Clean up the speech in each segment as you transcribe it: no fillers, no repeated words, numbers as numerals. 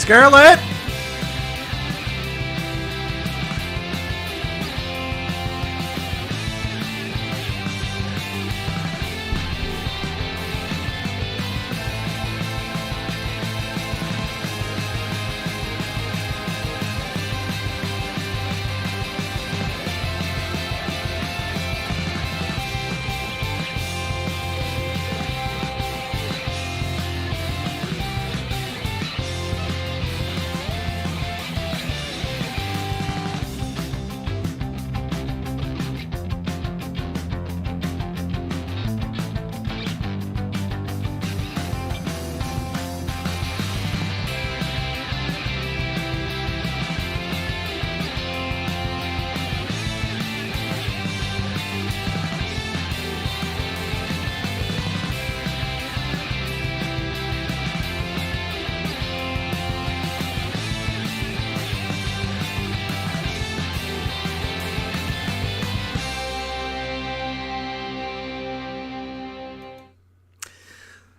Scarlett!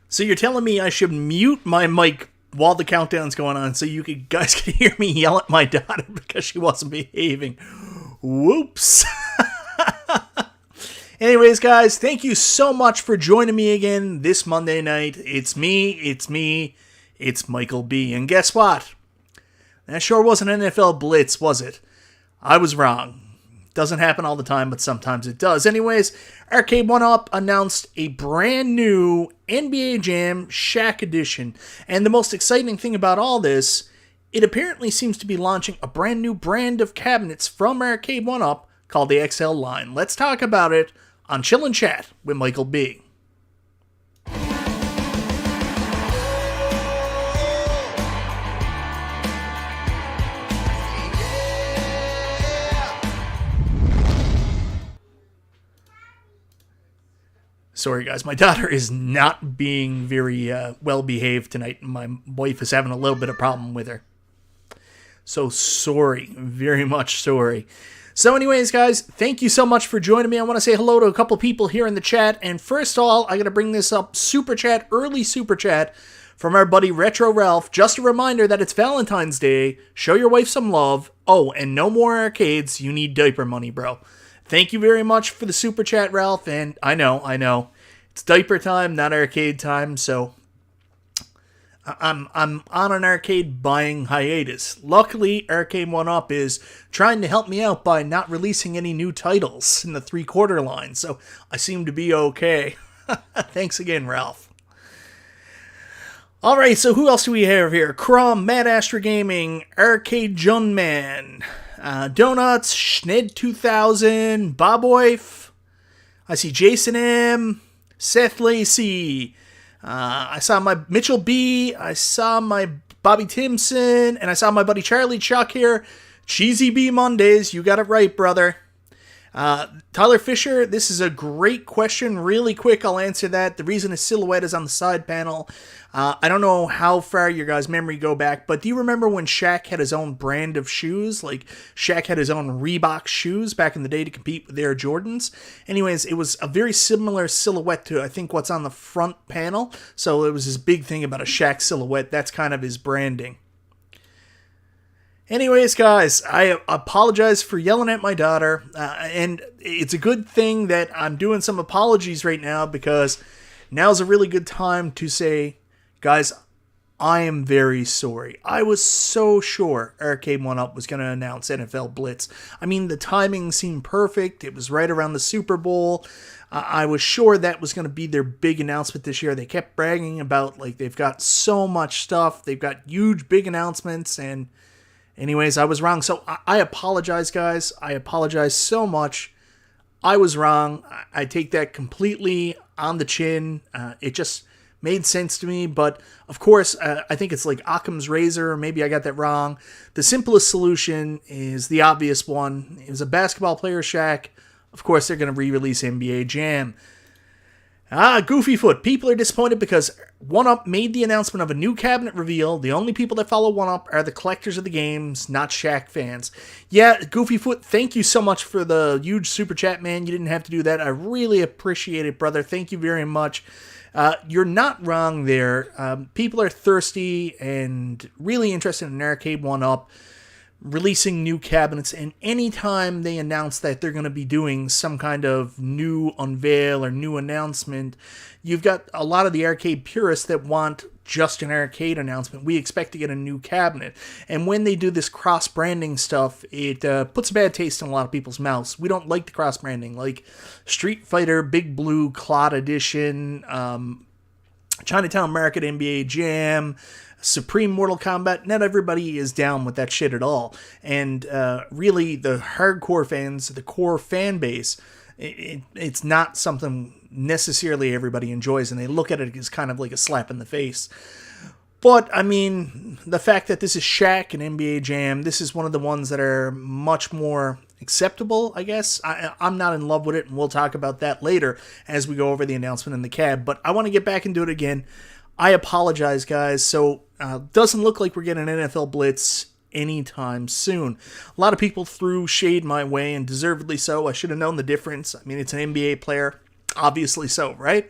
So you're telling me I should mute my mic while the countdown's going on so you guys could hear me yell at my daughter because she wasn't behaving. Whoops. Anyways, guys, thank you so much for joining me again this Monday night. It's Michael B. And guess what? That sure wasn't NFL Blitz, was it? I was wrong. Doesn't happen all the time, but sometimes it does. Anyways, Arcade1Up announced a brand new NBA Jam Shaq Edition. And the most exciting thing about all this, it apparently seems to be launching a brand new brand of cabinets from Arcade1Up called the XL line. Let's talk about it on Chill and Chat with Michael B. Sorry, guys. My daughter is not being very well-behaved tonight. My wife is having a little bit of problem with her. So sorry. Very much sorry. So anyways, guys, thank you so much for joining me. I want to say hello to a couple people here in the chat. And first of all, I got to bring this up. Super Chat, early Super Chat from our buddy Retro Ralph. Just a reminder that it's Valentine's Day. Show your wife some love. Oh, and no more arcades. You need diaper money, bro. Thank you very much for the Super Chat, Ralph, and I know. It's diaper time, not arcade time, so I'm on an arcade buying hiatus. Luckily, Arcade1Up is trying to help me out by not releasing any new titles in the 3/4 line, so I seem to be okay. Thanks again, Ralph. Alright, so who else do we have here? Crumb, Mad Astra Gaming, Arcade Junman, Donuts, Schned2000, Boboif. I see Jason M, Seth Lacey. I saw my Mitchell B. I saw my Bobby Timpson, and I saw my buddy Charlie Chuck here. Cheesy B Mondays, you got it right, brother. Tyler Fisher, this is a great question. Really quick, I'll answer that. The reason his silhouette is on the side panel. I don't know how far your guys' memory go back, but do you remember when Shaq had his own brand of shoes? Like, Shaq had his own Reebok shoes back in the day to compete with Air Jordans. Anyways, it was a very similar silhouette to, I think, what's on the front panel. So it was this big thing about a Shaq silhouette. That's kind of his branding. Anyways, guys, I apologize for yelling at my daughter, and it's a good thing that I'm doing some apologies right now, because now's a really good time to say, guys, I am very sorry. I was so sure Arcade1Up was going to announce NFL Blitz. I mean, the timing seemed perfect. It was right around the Super Bowl. I was sure that was going to be their big announcement this year. They kept bragging about, like, they've got so much stuff. They've got huge, big announcements, and anyways, I was wrong. So I apologize, guys. I apologize so much. I was wrong. I take that completely on the chin. It just made sense to me. But, of course, I think it's like Occam's razor. Maybe I got that wrong. The simplest solution is the obvious one. It was a basketball player, Shaq. Of course, they're going to re-release NBA Jam. Goofy Foot. People are disappointed because 1UP made the announcement of a new cabinet reveal. The only people that follow 1UP are the collectors of the games, not Shaq fans. Yeah, Goofy Foot, thank you so much for the huge super chat, man. You didn't have to do that. I really appreciate it, brother. Thank you very much. You're not wrong there. People are thirsty and really interested in Arcade1Up releasing new cabinets, and anytime they announce that they're going to be doing some kind of new unveil or new announcement, you've got a lot of the arcade purists that want just an arcade announcement. We expect to get a new cabinet. And when they do this cross-branding stuff, it puts a bad taste in a lot of people's mouths. We don't like the cross-branding. Like Street Fighter, Big Blue, Clot Edition, Chinatown Market, NBA Jam, Supreme Mortal Kombat, not everybody is down with that shit at all. And really, the hardcore fans, the core fan base, it's not something necessarily everybody enjoys, and they look at it as kind of like a slap in the face. But, I mean, the fact that this is Shaq and NBA Jam, this is one of the ones that are much more acceptable, I guess. I'm not in love with it, and we'll talk about that later as we go over the announcement in the cab. But I want to get back and do it again. I apologize, guys. So, doesn't look like we're getting an NFL Blitz anytime soon. A lot of people threw shade my way, and deservedly so. I should have known the difference. I mean, it's an NBA player. Obviously so, right?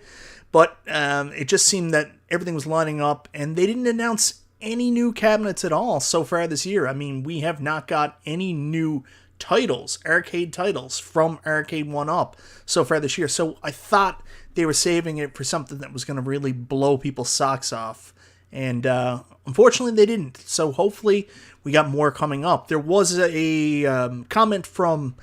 But it just seemed that everything was lining up, and they didn't announce any new cabinets at all so far this year. I mean, we have not got any new titles, arcade titles, from Arcade1Up so far this year. So I thought they were saving it for something that was going to really blow people's socks off. And unfortunately, they didn't. So hopefully we got more coming up. There was a comment from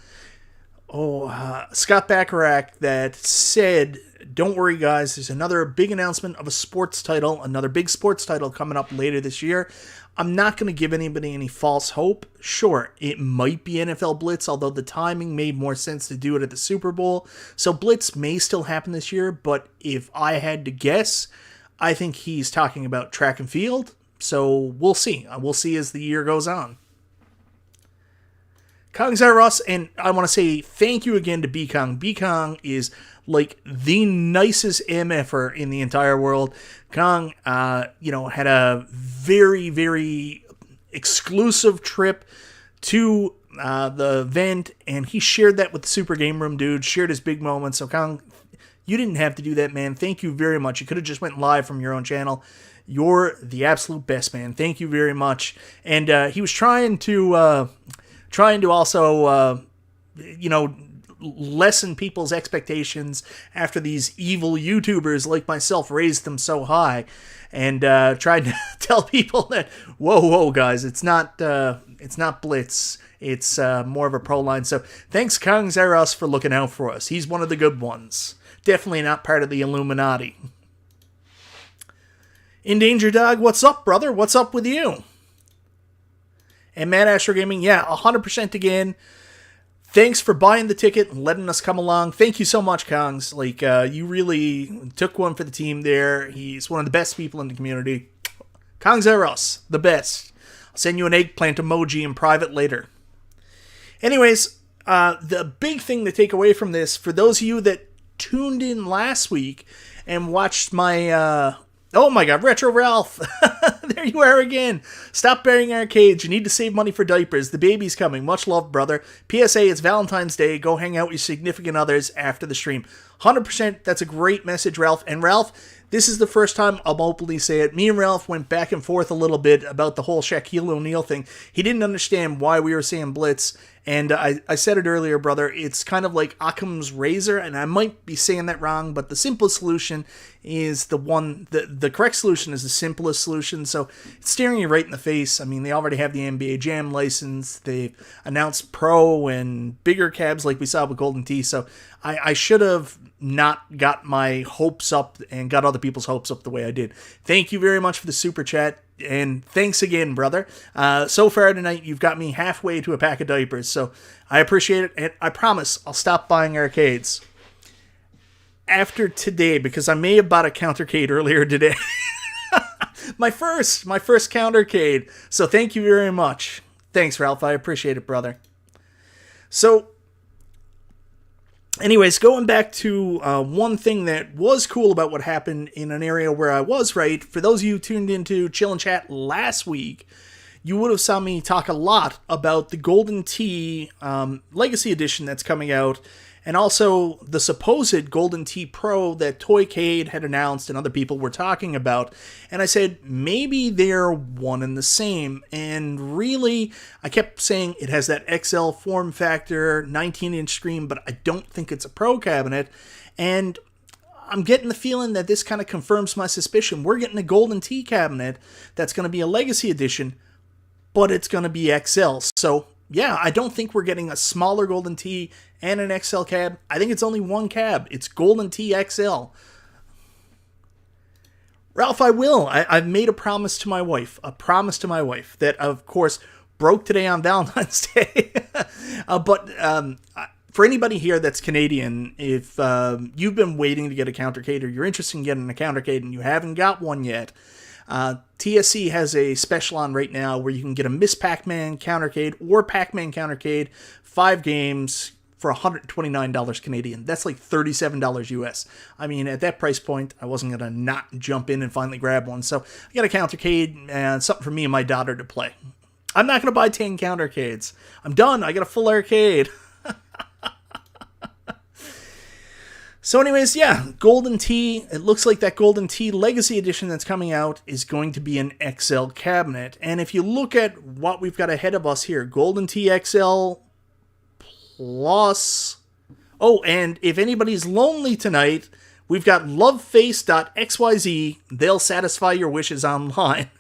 Scott Bacharach that said, don't worry, guys, there's another big announcement of a sports title, another big sports title coming up later this year. I'm not going to give anybody any false hope. Sure, it might be NFL Blitz, although the timing made more sense to do it at the Super Bowl. So Blitz may still happen this year, but if I had to guess, I think he's talking about track and field. So we'll see. We'll see as the year goes on. Kong Zaros, and I want to say thank you again to B-Kong. B-Kong is like the nicest MFer in the entire world. Kong, had a very, very exclusive trip to the event, and he shared that with the Super Game Room dude, shared his big moments. So Kong, you didn't have to do that, man. Thank you very much. You could have just went live from your own channel. You're the absolute best, man. Thank you very much. And he was trying to also, lessen people's expectations after these evil YouTubers like myself raised them so high, and tried to tell people that, whoa, guys, it's not Blitz. It's more of a pro line. So thanks, Kong Zaros, for looking out for us. He's one of the good ones. Definitely not part of the Illuminati. In Danger Dog, what's up, brother? What's up with you? And Mad Astro Gaming, 100% again. Thanks for buying the ticket and letting us come along. Thank you so much, Kongs. You really took one for the team there. He's one of the best people in the community. Kongs Eros, the best. I'll send you an eggplant emoji in private later. Anyways, the big thing to take away from this, for those of you that tuned in last week and watched my... oh my god, Retro Ralph! There you are again. Stop burying arcades. You need to save money for diapers. The baby's coming. Much love, brother. PSA, it's Valentine's Day. Go hang out with your significant others after the stream. 100%, that's a great message, Ralph. And Ralph, this is the first time I'll openly say it. Me and Ralph went back and forth a little bit about the whole Shaquille O'Neal thing. He didn't understand why we were saying Blitz. And I said it earlier, brother, it's kind of like Occam's razor, and I might be saying that wrong, but the simplest solution is the correct solution is the simplest solution, so it's staring you right in the face. I mean, they already have the NBA Jam license, they've announced Pro and bigger cabs like we saw with Golden Tee, so I should have not got my hopes up and got other people's hopes up the way I did. Thank you very much for the super chat. And thanks again, brother. So far tonight, you've got me halfway to a pack of diapers, so I appreciate it, and I promise I'll stop buying arcades after today, because I may have bought a countercade earlier today. my first countercade. So thank you very much. Thanks, Ralph. I appreciate it, brother. So, anyways, going back to one thing that was cool about what happened in an area where I was right, for those of you who tuned into Chill and Chat last week, you would have saw me talk a lot about the Golden Tee Legacy Edition that's coming out, and also the supposed Golden Tee Pro that Toycade had announced and other people were talking about. And I said, maybe they're one and the same. And really, I kept saying it has that XL form factor, 19-inch screen, but I don't think it's a Pro cabinet. And I'm getting the feeling that this kind of confirms my suspicion. We're getting a Golden Tee cabinet that's going to be a Legacy Edition, but it's going to be XL. So, yeah, I don't think we're getting a smaller Golden Tee and an XL cab. I think it's only one cab. It's Golden Tee XL. Ralph, I will. I've made a promise to my wife. That, of course, broke today on Valentine's Day. But for anybody here that's Canadian, if you've been waiting to get a Countercade or you're interested in getting a Countercade and you haven't got one yet, TSC has a special on right now where you can get a Miss Pac-Man Countercade or Pac-Man Countercade, 5 games for $129 Canadian. That's like $37 US. I mean, at that price point, I wasn't going to not jump in and finally grab one. So I got a Countercade and something for me and my daughter to play. I'm not going to buy 10 Countercades. I'm done. I got a full arcade. So anyways, yeah, Golden Tee. It looks like that Golden Tee Legacy Edition that's coming out is going to be an XL cabinet. And if you look at what we've got ahead of us here, Golden Tee XL Plus. Oh, and if anybody's lonely tonight, we've got loveface.xyz. They'll satisfy your wishes online.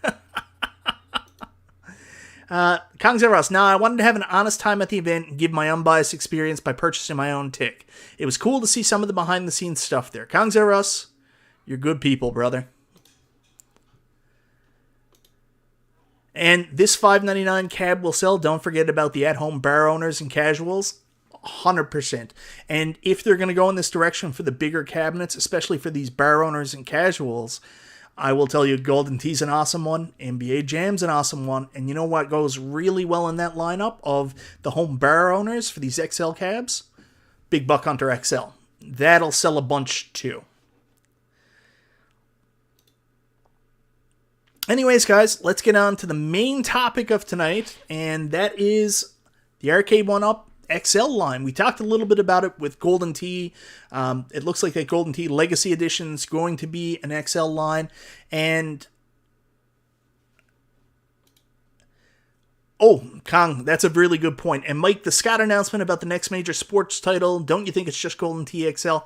Kong Zeros. Now, I wanted to have an honest time at the event and give my unbiased experience by purchasing my own tick. It was cool to see some of the behind-the-scenes stuff there. Kong Zeros, you're good people, brother. And this $5.99 cab will sell. Don't forget about the at-home bar owners and casuals. 100%. And if they're going to go in this direction for the bigger cabinets, especially for these bar owners and casuals, I will tell you, Golden Tee's an awesome one. NBA Jam's an awesome one. And you know what goes really well in that lineup of the home bar owners for these XL cabs? Big Buck Hunter XL. That'll sell a bunch too. Anyways, guys, let's get on to the main topic of tonight, and that is the Arcade1Up XL line. We talked a little bit about it with Golden Tee. It looks like that Golden Tee Legacy Edition is going to be an XL line. And oh, Kong, that's a really good point. And Mike, the Scott announcement about the next major sports title, don't you think it's just Golden Tee XL?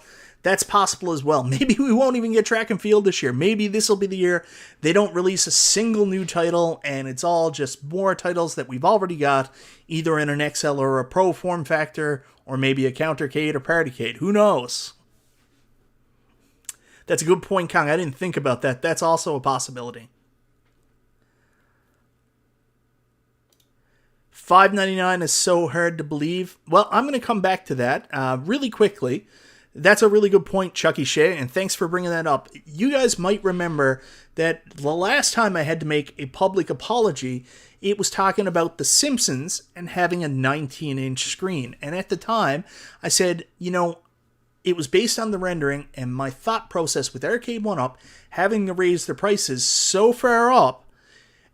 That's possible as well. Maybe we won't even get track and field this year. Maybe this will be the year they don't release a single new title, and it's all just more titles that we've already got, either in an XL or a Pro form factor, or maybe a Countercade or Partycade. Who knows? That's a good point, Kong. I didn't think about that. That's also a possibility. $5.99 is so hard to believe. Well, I'm going to come back to that really quickly. That's a really good point, Chucky Shea, and thanks for bringing that up. You guys might remember that the last time I had to make a public apology, it was talking about The Simpsons and having a 19-inch screen. And at the time, I said, you know, it was based on the rendering, and my thought process with Arcade1Up having to raise their prices so far up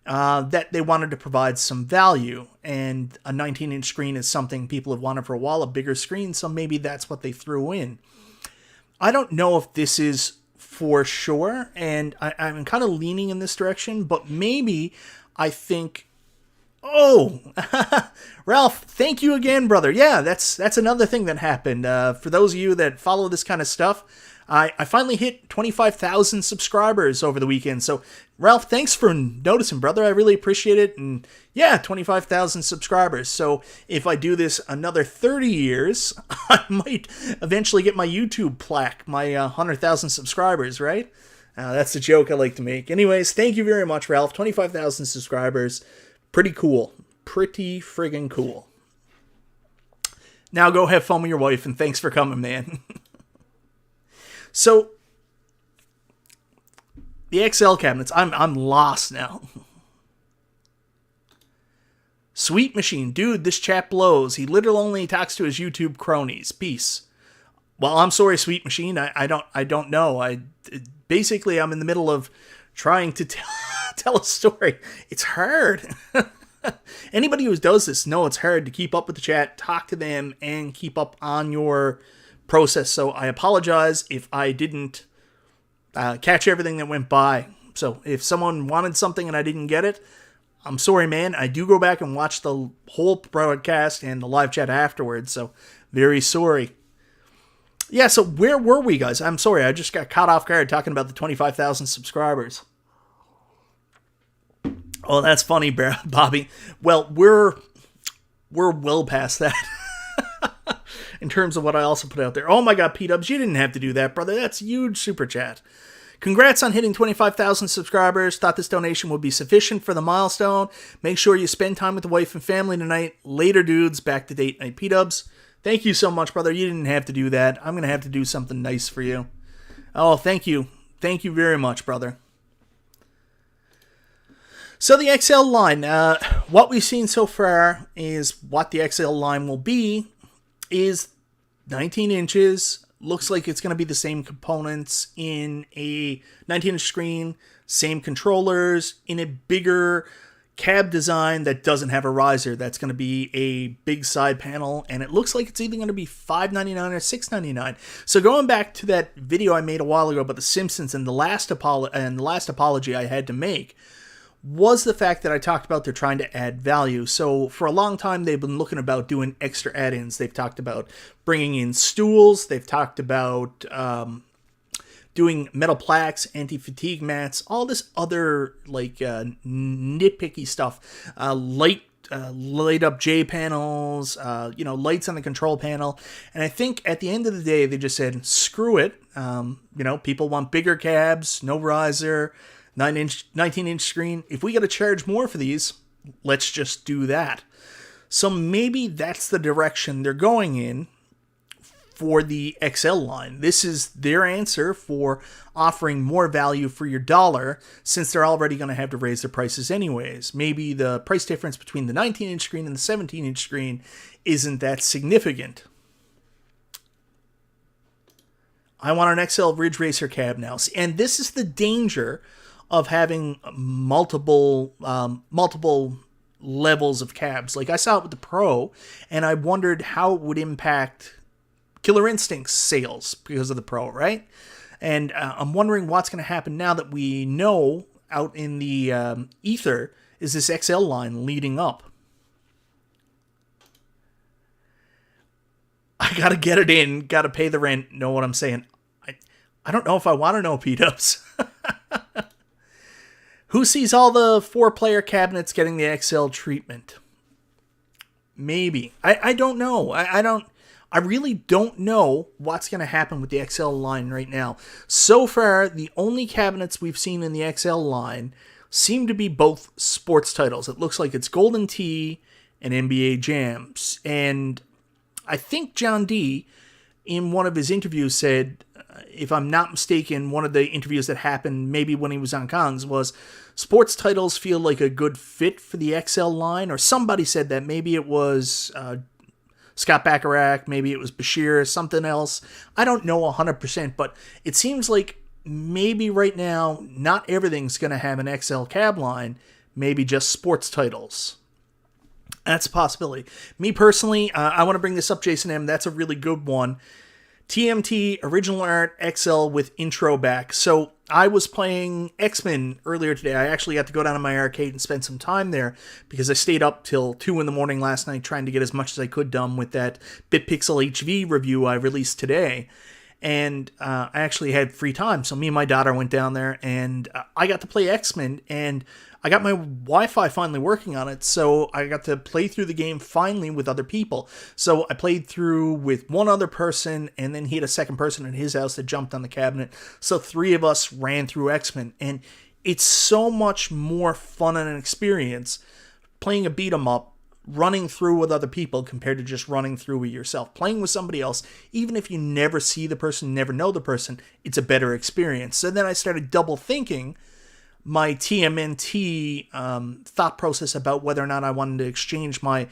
that they wanted to provide some value, and a 19-inch screen is something people have wanted for a while, a bigger screen, so maybe that's what they threw in. I don't know if this is for sure, and I'm kind of leaning in this direction, but maybe I think, oh, Ralph, thank you again, brother. Yeah, that's another thing that happened. For those of you that follow this kind of stuff, I finally hit 25,000 subscribers over the weekend. So, Ralph, thanks for noticing, brother. I really appreciate it. And yeah, 25,000 subscribers. So if I do this another 30 years, I might eventually get my YouTube plaque, my 100,000 subscribers, right? That's the joke I like to make. Anyways, thank you very much, Ralph. 25,000 subscribers. Pretty cool. Pretty friggin' cool. Now go have fun with your wife, and thanks for coming, man. So, the XL cabinets, I'm lost now. Sweet Machine, dude, this chap blows. He literally only talks to his YouTube cronies. Peace. Well, I'm sorry, Sweet Machine. I don't know. Basically, I'm in the middle of trying to tell a story. It's hard. Anybody who does this know it's hard to keep up with the chat, talk to them, and keep up on your process. So I apologize if I didn't catch everything that went by. So if someone wanted something and I didn't get it, I'm sorry, man. I do go back and watch the whole broadcast and the live chat afterwards, so very sorry. Yeah, so where were we, guys? I'm sorry, I just got caught off guard talking about the 25,000 subscribers. Oh, that's funny, Bobby. Well, we're well past that in terms of what I also put out there. Oh my God, P-Dubs, you didn't have to do that, brother. That's huge super chat. Congrats on hitting 25,000 subscribers. Thought this donation would be sufficient for the milestone. Make sure you spend time with the wife and family tonight. Later, dudes. Back to date night, P-Dubs. Thank you so much, brother. You didn't have to do that. I'm going to have to do something nice for you. Oh, thank you. Thank you very much, brother. So the XL line, what we've seen so far is what the XL line will be is 19 inches. Looks like it's going to be the same components in a 19-inch screen, same controllers, in a bigger cab design that doesn't have a riser. That's going to be a big side panel, and it looks like it's either going to be $5.99 or $6.99. So going back to that video I made a while ago about the Simpsons and the last apology I had to make was the fact that I talked about they're trying to add value. So for a long time, they've been looking about doing extra add-ins. They've talked about bringing in stools. They've talked about doing metal plaques, anti-fatigue mats, all this other like nitpicky stuff. Light up J panels, lights on the control panel. And I think at the end of the day, they just said, screw it. People want bigger cabs, no riser, 19-inch screen. If we got to charge more for these, let's just do that. So maybe that's the direction they're going in for the XL line. This is their answer for offering more value for your dollar, since they're already going to have to raise their prices anyways. Maybe the price difference between the 19-inch screen and the 17-inch screen isn't that significant. I want an XL Ridge Racer cab now. And this is the danger of having multiple levels of cabs. Like I saw it with the Pro, and I wondered how it would impact Killer Instinct's sales because of the Pro, right? And I'm wondering what's going to happen now that we know out in the ether is this XL line leading up. I got to get it in, got to pay the rent, know what I'm saying? I don't know if I want to know, P-Dubs. Who sees all the 4-player cabinets getting the XL treatment? Maybe. I don't know. I really don't know what's going to happen with the XL line right now. So far, the only cabinets we've seen in the XL line seem to be both sports titles. It looks like it's Golden Tee and NBA Jam. And I think John D, in one of his interviews, said, if I'm not mistaken, one of the interviews that happened maybe when he was on Kongs was sports titles feel like a good fit for the XL line, or somebody said that. Maybe it was Scott Bacharach, maybe it was Bashir, something else. I don't know 100%, but it seems like maybe right now not everything's going to have an XL cab line, maybe just sports titles. That's a possibility. Me personally, I want to bring this up, Jason M. That's a really good one. TMT Original Art XL with intro back. So I was playing X-Men earlier today. I actually got to go down to my arcade and spend some time there because I stayed up till 2 in the morning last night trying to get as much as I could done with that BitPixel HV review I released today. And I actually had free time. So me and my daughter went down there and I got to play X-Men, and I got my Wi-Fi finally working on it, so I got to play through the game finally with other people. So I played through with one other person, and then he had a second person in his house that jumped on the cabinet. So 3 of us ran through X-Men, and it's so much more fun and an experience playing a beat-em-up, running through with other people compared to just running through with yourself. Playing with somebody else, even if you never see the person, never know the person, it's a better experience. So then I started double thinking my TMNT thought process about whether or not I wanted to exchange my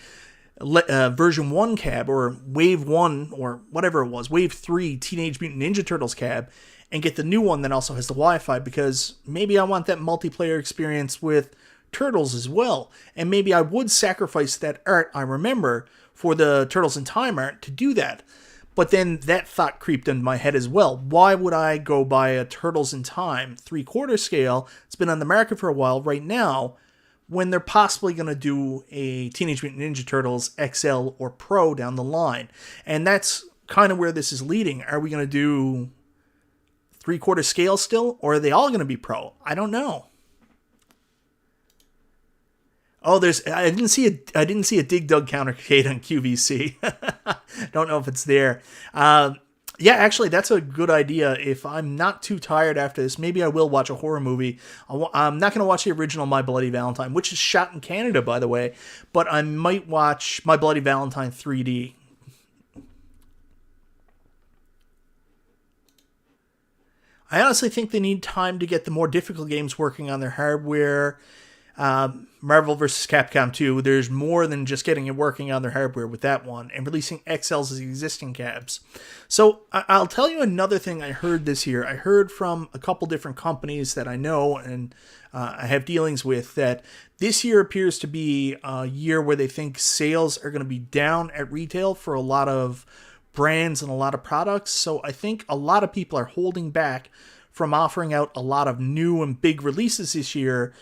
version 1 cab, or Wave 1, or whatever it was, Wave 3 Teenage Mutant Ninja Turtles cab, and get the new one that also has the Wi-Fi, because maybe I want that multiplayer experience with Turtles as well. And maybe I would sacrifice that art I remember for the Turtles in Time art to do that. But then that thought creeped into my head as well. Why would I go buy a Turtles in Time 3/4 scale? It's been on the market for a while right now, when they're possibly going to do a Teenage Mutant Ninja Turtles XL or Pro down the line. And that's kind of where this is leading. Are we going to do 3/4 scale still, or are they all going to be Pro? I don't know. Oh, I didn't see a Dig Dug countercade on QVC. Don't know if it's there. Yeah, actually, that's a good idea. If I'm not too tired after this, maybe I will watch a horror movie. I'm not going to watch the original My Bloody Valentine, which is shot in Canada, by the way, but I might watch My Bloody Valentine 3D. I honestly think they need time to get the more difficult games working on their hardware. Marvel vs. Capcom 2, there's more than just getting it working on their hardware with that one, and releasing XLs as existing cabs. So I'll tell you another thing I heard this year. I heard from a couple different companies that I know and I have dealings with, that this year appears to be a year where they think sales are going to be down at retail for a lot of brands and a lot of products. So I think a lot of people are holding back from offering out a lot of new and big releases this year,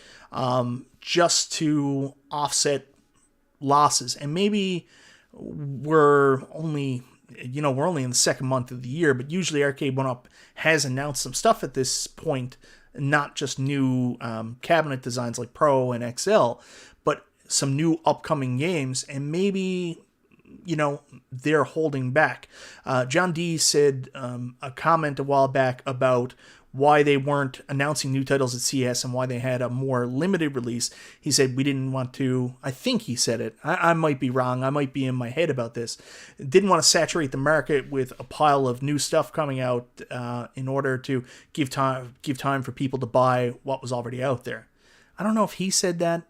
just to offset losses. And maybe we're only in the second month of the year, but usually Arcade1Up has announced some stuff at this point, not just new cabinet designs like Pro and XL, but some new upcoming games, and maybe they're holding back. John D said a comment a while back about why they weren't announcing new titles at CS and why they had a more limited release. He said, we didn't want to, I think he said it, I might be wrong, I might be in my head about this, didn't want to saturate the market with a pile of new stuff coming out in order to give time for people to buy what was already out there. I don't know if he said that.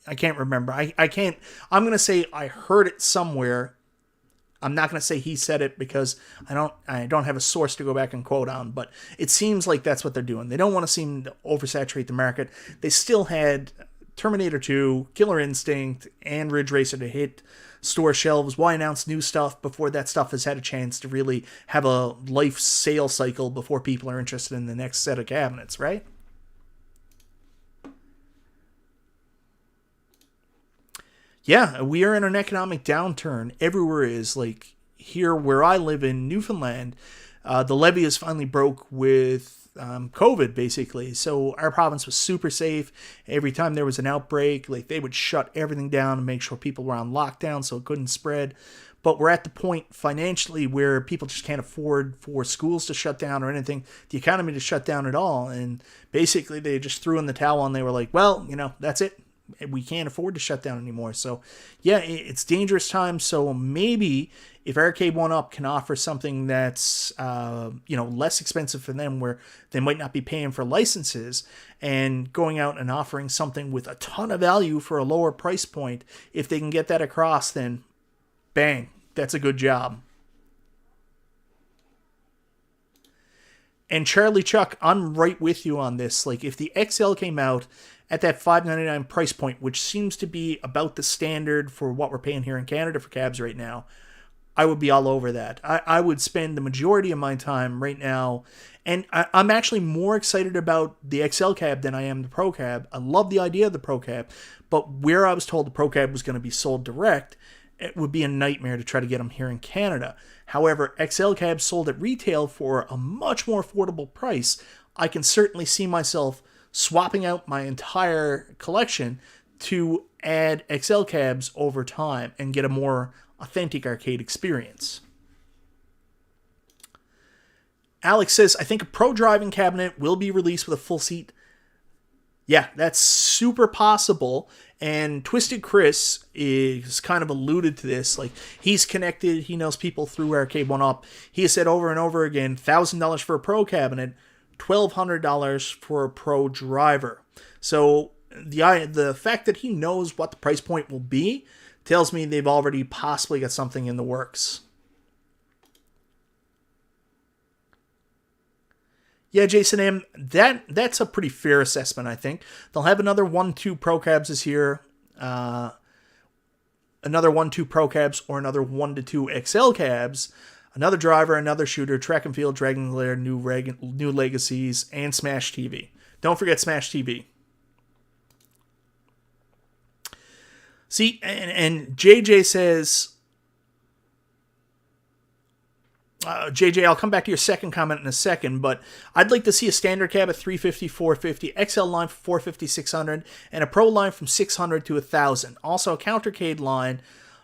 I can't remember. I'm going to say I heard it somewhere. I'm not going to say he said it because I don't have a source to go back and quote on, but it seems like that's what they're doing. They don't want to seem to oversaturate the market. They still had Terminator 2, Killer Instinct, and Ridge Racer to hit store shelves. Why announce new stuff before that stuff has had a chance to really have a life sale cycle before people are interested in the next set of cabinets, right? Yeah, we are in an economic downturn. Everywhere is. Like here where I live in Newfoundland, the levee is finally broke with COVID, basically. So our province was super safe. Every time there was an outbreak, like they would shut everything down and make sure people were on lockdown so it couldn't spread. But we're at the point financially where people just can't afford for schools to shut down or anything, the economy to shut down at all. And basically they just threw in the towel and they were like, well, that's it. We can't afford to shut down anymore. So yeah, it's dangerous times. So maybe if Arcade1Up can offer something that's less expensive for them, where they might not be paying for licenses, and going out and offering something with a ton of value for a lower price point, if they can get that across, then bang, that's a good job. And Charlie Chuck, I'm right with you on this. Like if the XL came out at that $599 price point, which seems to be about the standard for what we're paying here in Canada for cabs right now, I would be all over that. I would spend the majority of my time right now, and I'm actually more excited about the XL cab than I am the Pro cab. I love the idea of the Pro cab, but where I was told the Pro cab was going to be sold direct, it would be a nightmare to try to get them here in Canada. However, XL cabs sold at retail for a much more affordable price. I can certainly see myself swapping out my entire collection to add XL cabs over time and get a more authentic arcade experience. Alex says, I think a Pro driving cabinet will be released with a full seat. Yeah, that's super possible. And Twisted Chris is kind of alluded to this. Like, he's connected. He knows people through Arcade1Up. He has said over and over again, $1,000 for a Pro cabinet, $1,200 for a Pro driver. So the fact that he knows what the price point will be tells me they've already possibly got something in the works. Yeah, Jason M., that's a pretty fair assessment, I think. They'll have another 1-2 Pro Cabs this year. Another 1-2 Pro Cabs or another 1-2 XL Cabs. Another driver, another shooter, track and field, Dragon Lair, new Legacies, and Smash TV. Don't forget Smash TV. See, and JJ says... JJ, I'll come back to your second comment in a second, but I'd like to see a standard cab at 350, 450, XL line for 450, 600, and a Pro line from 600 to 1,000. Also a countercade line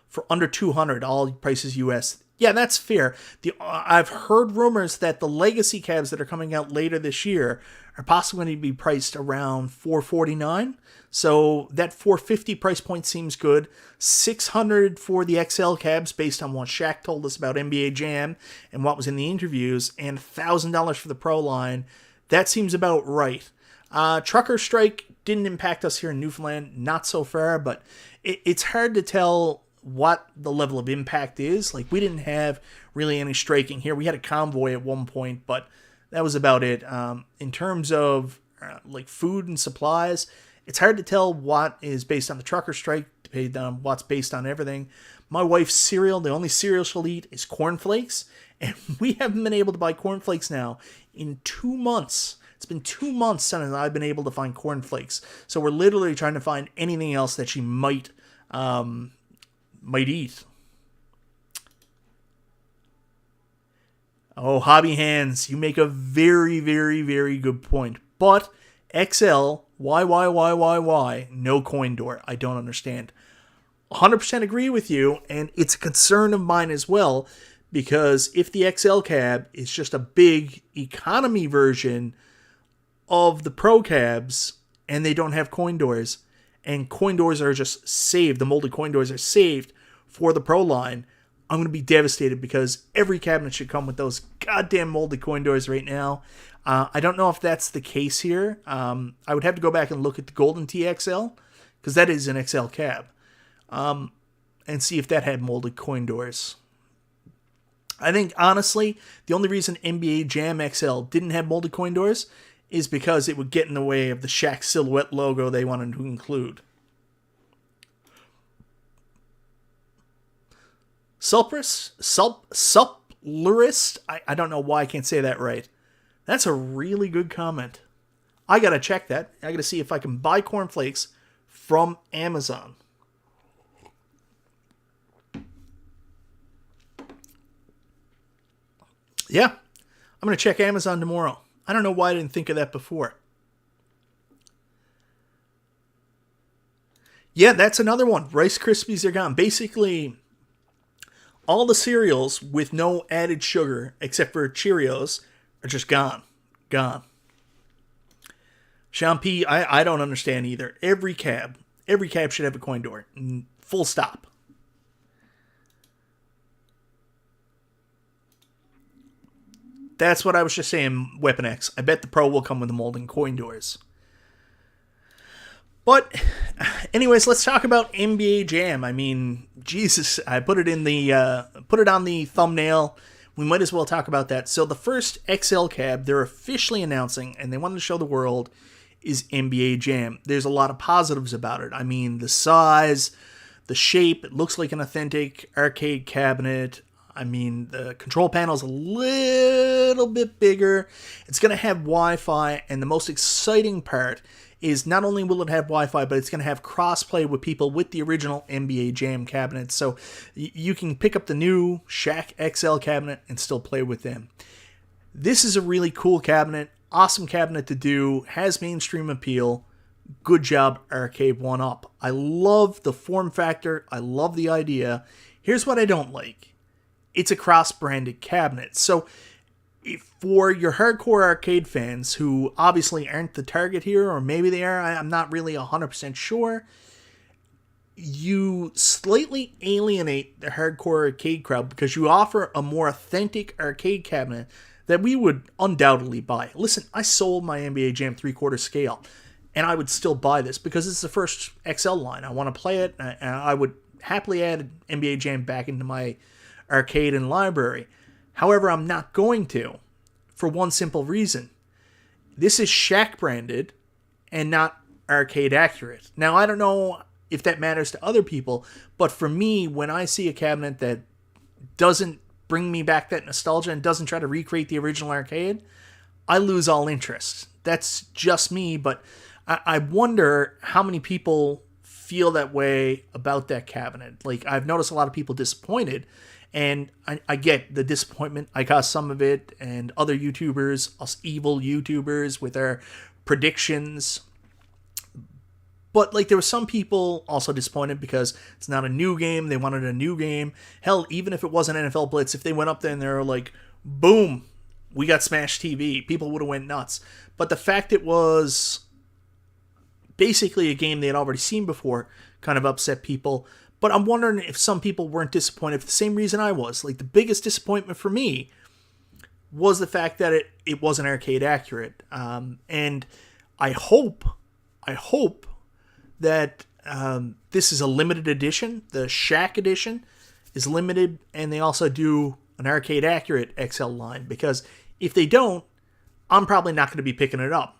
for under 200, all prices US. Yeah, that's fair. I've heard rumors that the legacy cabs that are coming out later this year are possibly going to be priced around $449. So that $450 price point seems good. $600 for the XL cabs based on what Shaq told us about NBA Jam and what was in the interviews, and $1,000 for the Pro line. That seems about right. Trucker strike didn't impact us here in Newfoundland, not so far, but it's hard to tell what the level of impact is. Like, we didn't have really any striking here. We had a convoy at one point, but that was about it. In terms of like food and supplies, it's hard to tell what is based on the trucker strike, based on what's based on everything. My wife's cereal, the only cereal she'll eat is cornflakes, and we haven't been able to buy cornflakes now in 2 months. It's been 2 months since I've been able to find cornflakes. So we're literally trying to find anything else that she might eat. Oh, Hobby Hands, you make a very, very, very good point. But XL, why, no coin door? I don't understand. 100% agree with you, and it's a concern of mine as well, because if the XL cab is just a big economy version of the Pro cabs, and they don't have coin doors, and coin doors are just saved, the molded coin doors are saved for the Pro line, I'm going to be devastated, because every cabinet should come with those goddamn molded coin doors right now. I don't know if that's the case here. I would have to go back and look at the Golden TXL, because that is an XL cab, and see if that had molded coin doors. I think, honestly, the only reason NBA Jam XL didn't have molded coin doors is because it would get in the way of the Shaq silhouette logo they wanted to include. Sulpurist? I don't know why I can't say that right. That's a really good comment. I gotta check that. I gotta see if I can buy cornflakes from Amazon. Yeah, I'm gonna check Amazon tomorrow. I don't know why I didn't think of that before. Yeah, that's another one. Rice Krispies are gone. Basically, all the cereals with no added sugar, except for Cheerios, are just gone. Gone. Champi, I don't understand either. Every cab should have a coin door. Full stop. That's what I was just saying, Weapon X. I bet the Pro will come with the molding coin doors. But, anyways, let's talk about NBA Jam. I mean, Jesus, I put it on the thumbnail. We might as well talk about that. So the first XL cab they're officially announcing, and they wanted to show the world, is NBA Jam. There's a lot of positives about it. I mean, the size, the shape, it looks like an authentic arcade cabinet. I mean, the control panel's a little bit bigger. It's going to have Wi-Fi, and the most exciting part is not only will it have Wi-Fi, but it's going to have cross-play with people with the original NBA Jam cabinet. So you can pick up the new Shaq XL cabinet and still play with them. This is a really cool cabinet, awesome cabinet to do, has mainstream appeal. Good job, Arcade1Up. I love the form factor. I love the idea. Here's what I don't like. It's a cross-branded cabinet. So for your hardcore arcade fans who obviously aren't the target here, or maybe they are, I'm not really 100% sure, you slightly alienate the hardcore arcade crowd because you offer a more authentic arcade cabinet that we would undoubtedly buy. Listen, I sold my NBA Jam 3/4 scale, and I would still buy this because it's the first XL line. I want to play it, and I would happily add NBA Jam back into my arcade and library. However, I'm not going to, for one simple reason. This is Shaq branded and not arcade accurate. Now, I don't know if that matters to other people, but for me, when I see a cabinet that doesn't bring me back that nostalgia and doesn't try to recreate the original arcade, I lose all interest. That's just me, but I wonder how many people feel that way about that cabinet. Like, I've noticed a lot of people disappointed, and I get the disappointment. I got some of it, and other YouTubers, us evil YouTubers with their predictions. But, like, there were some people also disappointed because it's not a new game. They wanted a new game. Hell, even if it wasn't NFL Blitz, if they went up there and they were like, boom, we got Smash TV, people would have went nuts. But the fact it was basically a game they had already seen before kind of upset people. But I'm wondering if some people weren't disappointed for the same reason I was. Like, the biggest disappointment for me was the fact that it wasn't arcade accurate. And I hope that this is a limited edition. The Shaq Edition is limited, and they also do an arcade accurate XL line, because if they don't, I'm probably not going to be picking it up.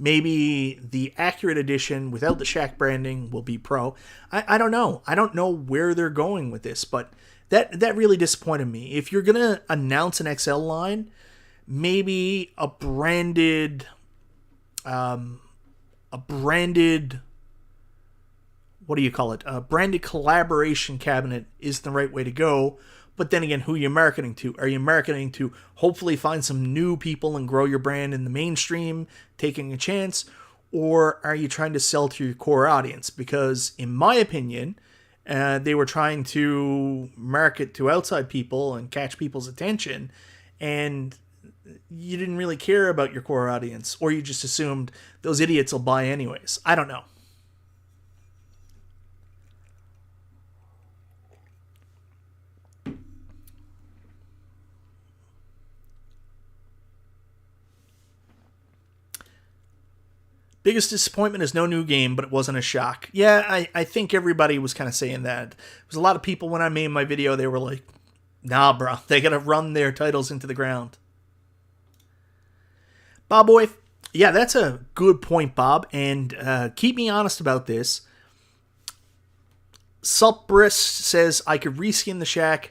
Maybe the accurate edition without the Shaq branding will be pro. I don't know. I don't know where they're going with this, but that really disappointed me. If you're going to announce an XL line, maybe a branded what do you call it? A branded collaboration cabinet is the right way to go. But then again, who are you marketing to? Are you marketing to hopefully find some new people and grow your brand in the mainstream, taking a chance? Or are you trying to sell to your core audience? Because in my opinion, they were trying to market to outside people and catch people's attention. And you didn't really care about your core audience. Or you just assumed those idiots will buy anyways. I don't know. Biggest disappointment is no new game, but it wasn't a shock. Yeah, I think everybody was kind of saying that. There was a lot of people when I made my video, they were like, nah, bro, they gotta run their titles into the ground. Bob Boy, yeah, that's a good point, Bob, and keep me honest about this. Supbris says I could reskin the Shaq.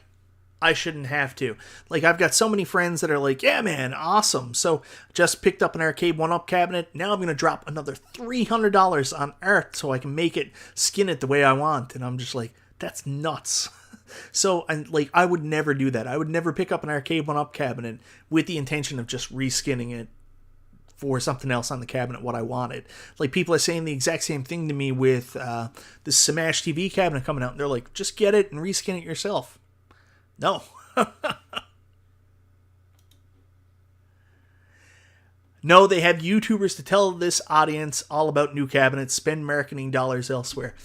I shouldn't have to. Like, I've got so many friends that are like, yeah, man, awesome. So, just picked up an Arcade1Up cabinet. Now I'm going to drop another $300 on art so I can make it, skin it the way I want. And I'm just like, that's nuts. So, I would never do that. I would never pick up an Arcade1Up cabinet with the intention of just reskinning it for something else on the cabinet, what I wanted. Like, people are saying the exact same thing to me with the Smash TV cabinet coming out. And they're like, just get it and reskin it yourself. No. No, they have YouTubers to tell this audience all about new cabinets, spend marketing dollars elsewhere.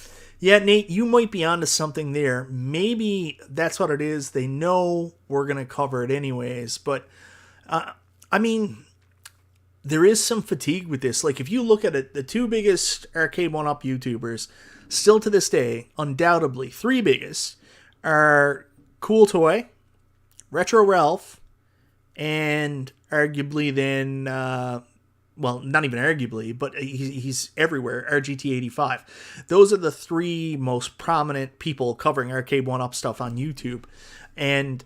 Yeah, Nate, you might be onto something there. Maybe that's what it is. They know we're going to cover it anyways. But, I mean, there is some fatigue with this. Like, if you look at it, the two biggest Arcade1Up YouTubers, still to this day, undoubtedly, three biggest, are Cool Toy, Retro Ralph, and arguably then, well, not even arguably, but he's everywhere, RGT85. Those are the three most prominent people covering Arcade1Up stuff on YouTube. And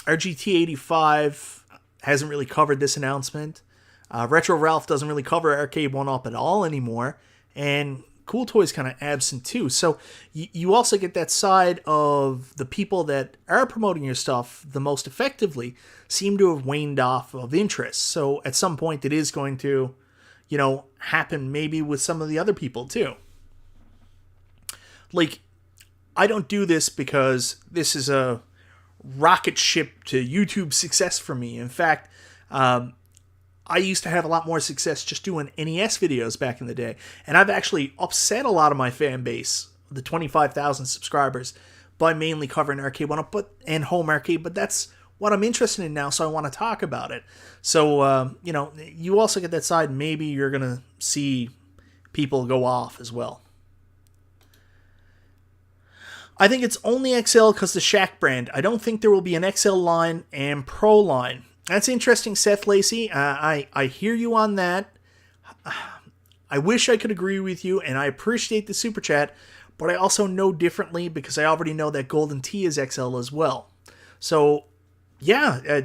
RGT85 hasn't really covered this announcement. Retro Ralph doesn't really cover Arcade1Up at all anymore. And Cool Toy's kind of absent too. So you also get that side of the people that are promoting your stuff the most effectively seem to have waned off of interest. So at some point it is going to, happen maybe with some of the other people too. Like, I don't do this because this is a rocket ship to YouTube success for me. In fact, I used to have a lot more success just doing NES videos back in the day. And I've actually upset a lot of my fan base, the 25,000 subscribers, by mainly covering Arcade1Up and home arcade. But that's what I'm interested in now, so I want to talk about it. So, you also get that side. Maybe you're going to see people go off as well. I think it's only XL because the Shaq brand. I don't think there will be an XL line and Pro line. That's interesting, Seth Lacey. I hear you on that. I wish I could agree with you, and I appreciate the super chat, but I also know differently because I already know that Golden Tee is XL as well. So, yeah,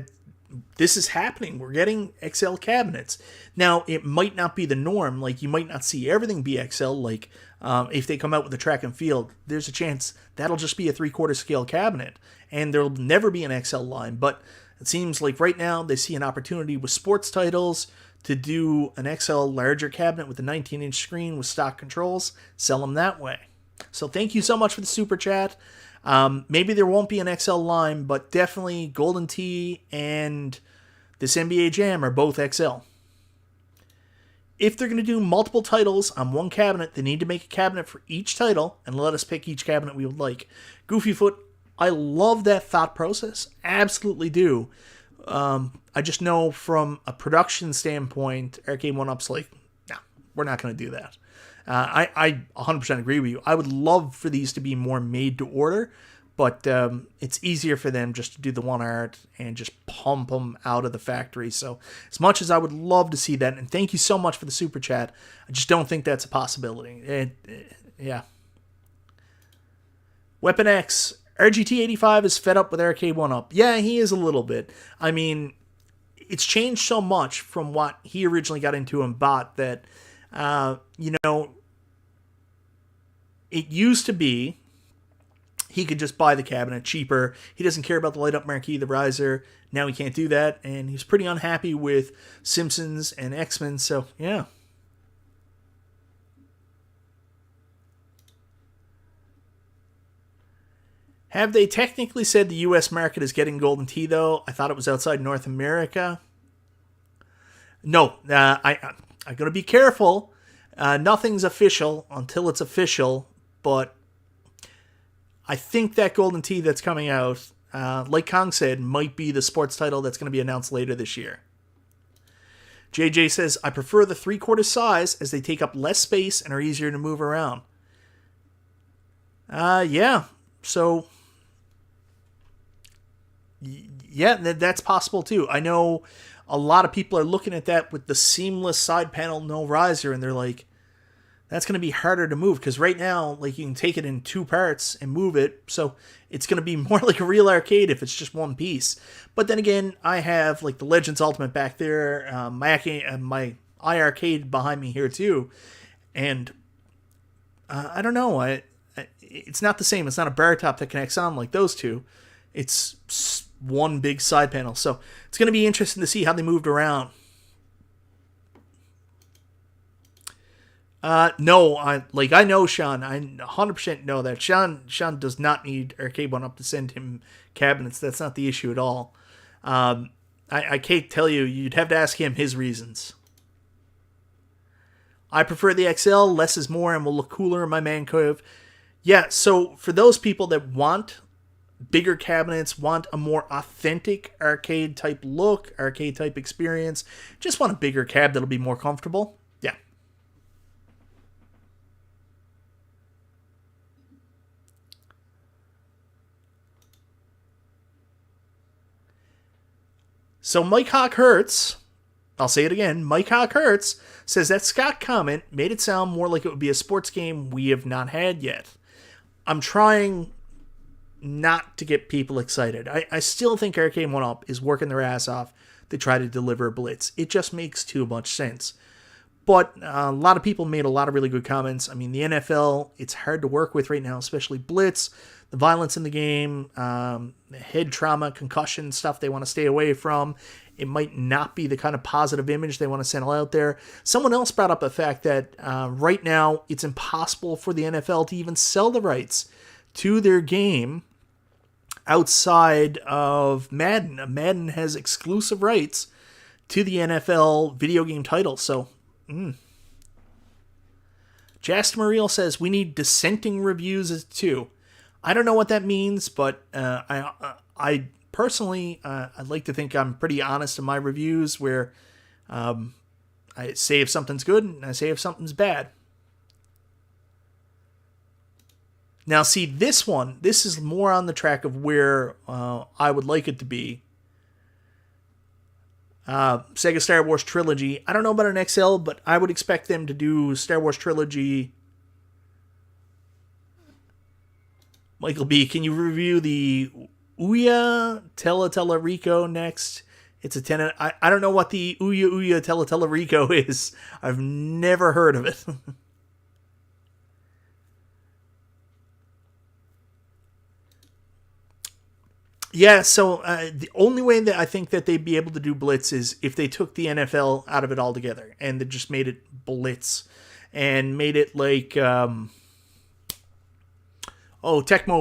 this is happening. We're getting XL cabinets. Now, it might not be the norm. Like, you might not see everything be XL. Like, if they come out with a track and field, there's a chance that'll just be a 3/4 scale cabinet, and there'll never be an XL line. But it seems like right now they see an opportunity with sports titles to do an XL larger cabinet with a 19-inch screen with stock controls, sell them that way. So thank you so much for the super chat. Maybe there won't be an XL line, but definitely Golden Tee and this NBA Jam are both XL. If they're going to do multiple titles on one cabinet, they need to make a cabinet for each title and let us pick each cabinet we would like. Goofyfoot, I love that thought process. Absolutely do. I just know from a production standpoint, Arcade1Up's like, nah, we're not going to do that. I 100% agree with you. I would love for these to be more made to order, but it's easier for them just to do the one art and just pump them out of the factory. So as much as I would love to see that, and thank you so much for the super chat, I just don't think that's a possibility. Yeah. Weapon X, RGT85 is fed up with Arcade1Up. Yeah, he is a little bit. I mean, it's changed so much from what he originally got into and bought that, it used to be he could just buy the cabinet cheaper. He doesn't care about the light-up marquee, the riser. Now he can't do that, and he's pretty unhappy with Simpsons and X-Men, so yeah. Have they technically said the U.S. market is getting Golden Tee, though? I thought it was outside North America. No, I'm going to be careful. Nothing's official until it's official, but I think that Golden Tee that's coming out, like Kong said, might be the sports title that's going to be announced later this year. JJ says, I prefer the 3/4 size as they take up less space and are easier to move around. Yeah, so yeah, that's possible too. I know a lot of people are looking at that with the seamless side panel, no riser, and they're like, that's going to be harder to move because right now, like, you can take it in two parts and move it, so it's going to be more like a real arcade if it's just one piece. But then again, I have like the Legends Ultimate back there, my iArcade behind me here too, and I don't know. It's not the same. It's not a bar top that connects on like those two. It's one big side panel. So it's going to be interesting to see how they moved around. No, I know Sean. I 100% know that. Sean does not need Arcade1Up to send him cabinets. That's not the issue at all. I can't tell you. You'd have to ask him his reasons. I prefer the XL. Less is more and will look cooler in my man cave. Yeah, so for those people that want bigger cabinets, want a more authentic arcade type look, arcade type experience, just want a bigger cab that'll be more comfortable, yeah. So Mike Hawk Hurts, I'll say it again, Mike Hawk Hurts says that Scott comment made it sound more like it would be a sports game we have not had yet. I'm trying not to get people excited. I still think Arcade1Up is working their ass off to try to deliver Blitz. It just makes too much sense. But a lot of people made a lot of really good comments. I mean, the NFL, it's hard to work with right now, especially Blitz. The violence in the game, head trauma, concussion stuff they want to stay away from. It might not be the kind of positive image they want to send out there. Someone else brought up the fact that right now it's impossible for the NFL to even sell the rights to their game outside of Madden. Madden has exclusive rights to the NFL video game title. So, Jast Muriel says we need dissenting reviews too. I don't know what that means, but I personally, I'd like to think I'm pretty honest in my reviews where I say if something's good and I say if something's bad. Now, see, this is more on the track of where I would like it to be. Sega Star Wars Trilogy. I don't know about an XL, but I would expect them to do Star Wars Trilogy. Michael B., can you review the Ouya Tela Rico next? It's a 10. I don't know what the Ouya Tela Rico is. I've never heard of it. Yeah, so the only way that I think that they'd be able to do Blitz is if they took the NFL out of it altogether and they just made it Blitz and made it like Tecmo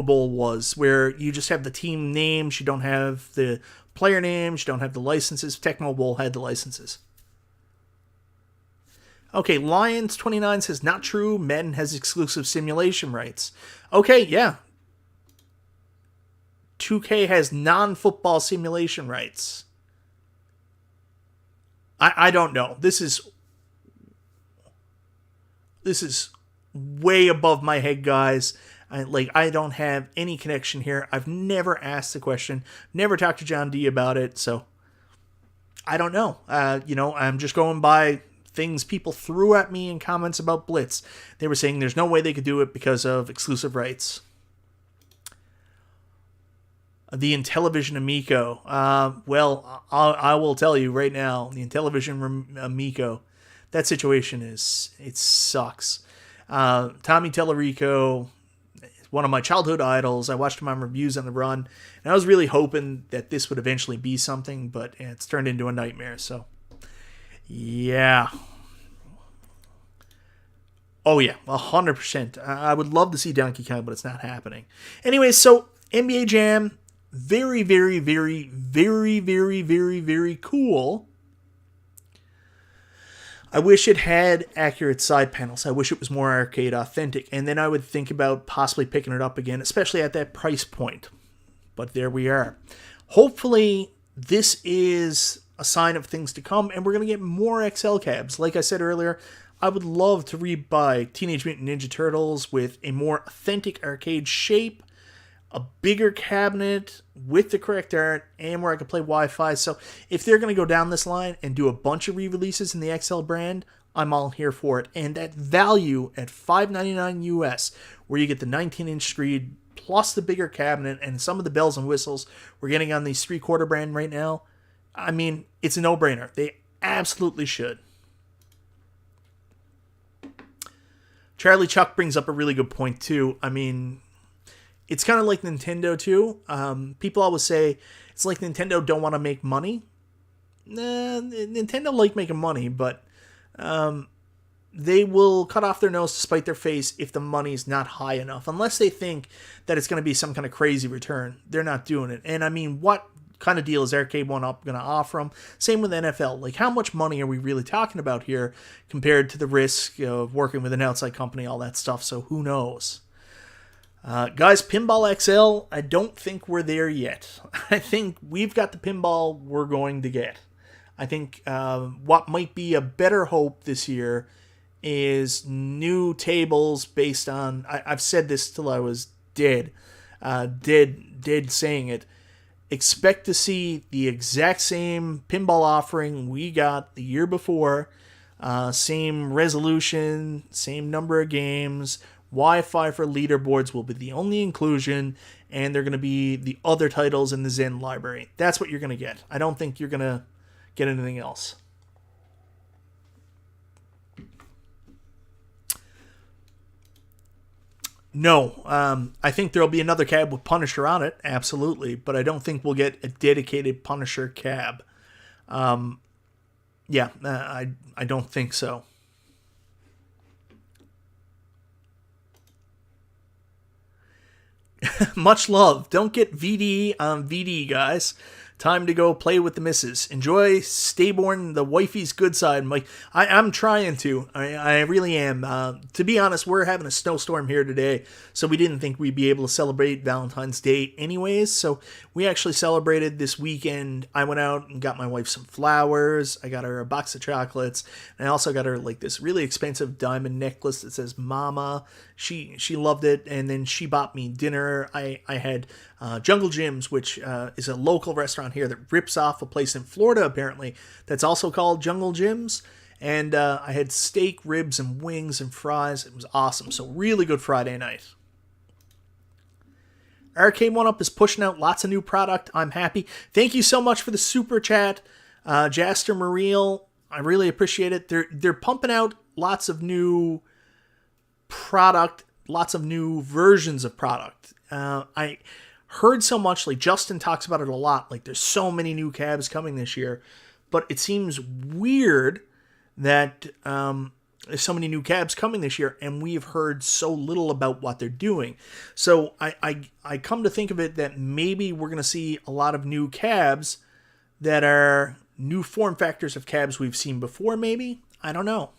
Bowl was, where you just have the team names, you don't have the player names, you don't have the licenses. Tecmo Bowl had the licenses. Okay, Lions29 says, not true, Madden has exclusive simulation rights. Okay, yeah. 2K has non-football simulation rights. I don't know. This is way above my head, guys. I don't have any connection here. I've never asked the question, never talked to John D about it, so I don't know. I'm just going by things people threw at me in comments about Blitz. They were saying there's no way they could do it because of exclusive rights. The Intellivision Amico. Well, I will tell you right now, the Intellivision Amico, that situation it sucks. Tommy Tellerico, one of my childhood idols. I watched him on reviews on the run, and I was really hoping that this would eventually be something, but it's turned into a nightmare, so yeah. Oh yeah, 100%. I would love to see Donkey Kong, but it's not happening. Anyway, so NBA Jam, very, very, very, very, very, very, very cool. I wish it had accurate side panels. I wish it was more arcade authentic. And then I would think about possibly picking it up again, especially at that price point. But there we are. Hopefully, this is a sign of things to come, and we're going to get more XL cabs. Like I said earlier, I would love to rebuy Teenage Mutant Ninja Turtles with a more authentic arcade shape, a bigger cabinet with the correct art, and where I could play Wi-Fi. So if they're going to go down this line and do a bunch of re-releases in the XL brand, I'm all here for it. And that value at $599 US, where you get the 19-inch screen plus the bigger cabinet and some of the bells and whistles we're getting on these 3/4 brand right now, I mean, it's a no-brainer. They absolutely should. Charlie Chuck brings up a really good point too. I mean, it's kind of like Nintendo too. People always say it's like Nintendo don't want to make money. Nintendo like making money, but they will cut off their nose to spite their face if the money's not high enough. Unless they think that it's going to be some kind of crazy return, they're not doing it. And I mean, what kind of deal is Arcade1Up going to offer them? Same with NFL. Like, how much money are we really talking about here compared to the risk of working with an outside company, all that stuff? So who knows? Guys, Pinball XL, I don't think we're there yet. I think we've got the pinball we're going to get. I think what might be a better hope this year is new tables based on... I've said this till I was dead saying it. Expect to see the exact same pinball offering we got the year before. Same resolution, same number of games. Wi-Fi for leaderboards will be the only inclusion, and they're going to be the other titles in the Zen library. That's what you're going to get. I don't think you're going to get anything else. No, I think there'll be another cab with Punisher on it, absolutely, but I don't think we'll get a dedicated Punisher cab. I don't think so. Much love. Don't get VD on VD, guys. Time to go play with the missus. Enjoy Stayborn, the wifey's good side, Mike. I'm trying to. I really am. To be honest, we're having a snowstorm here today, so we didn't think we'd be able to celebrate Valentine's Day anyways. So we actually celebrated this weekend. I went out and got my wife some flowers. I got her a box of chocolates. And I also got her like this really expensive diamond necklace that says Mama. She loved it, and then she bought me dinner. I had Jungle Jim's, which is a local restaurant on here that rips off a place in Florida, apparently, that's also called Jungle Jim's. And I had steak, ribs, and wings and fries. It was awesome. So really good Friday night. Arcade1Up is pushing out lots of new product. I'm happy. Thank you so much for the super chat, Jaster Mariel. I really appreciate it. They're pumping out lots of new product, lots of new versions of product. I heard so much, like Justin talks about it a lot, like there's so many new cabs coming this year, but it seems weird that there's so many new cabs coming this year, and we've heard so little about what they're doing. So I come to think of it that maybe we're going to see a lot of new cabs that are new form factors of cabs we've seen before, maybe? I don't know.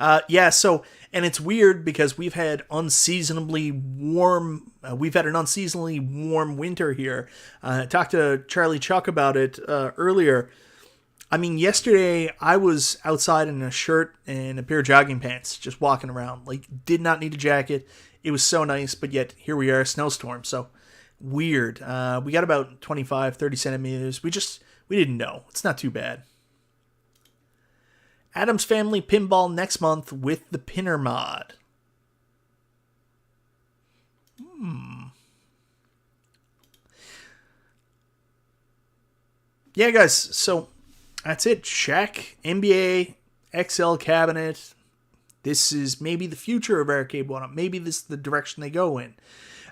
And it's weird because we've had an unseasonably warm winter here. I talked to Charlie Chuck about it earlier. I mean, yesterday I was outside in a shirt and a pair of jogging pants, just walking around. Like, did not need a jacket. It was so nice, but yet here we are, snowstorm. So weird. We got about 25, 30 centimeters. We didn't know. It's not too bad. Adam's Family Pinball next month with the Pinner mod. Yeah, guys, so that's it. Shaq NBA XL cabinet. This is maybe the future of Arcade1Up. Maybe this is the direction they go in.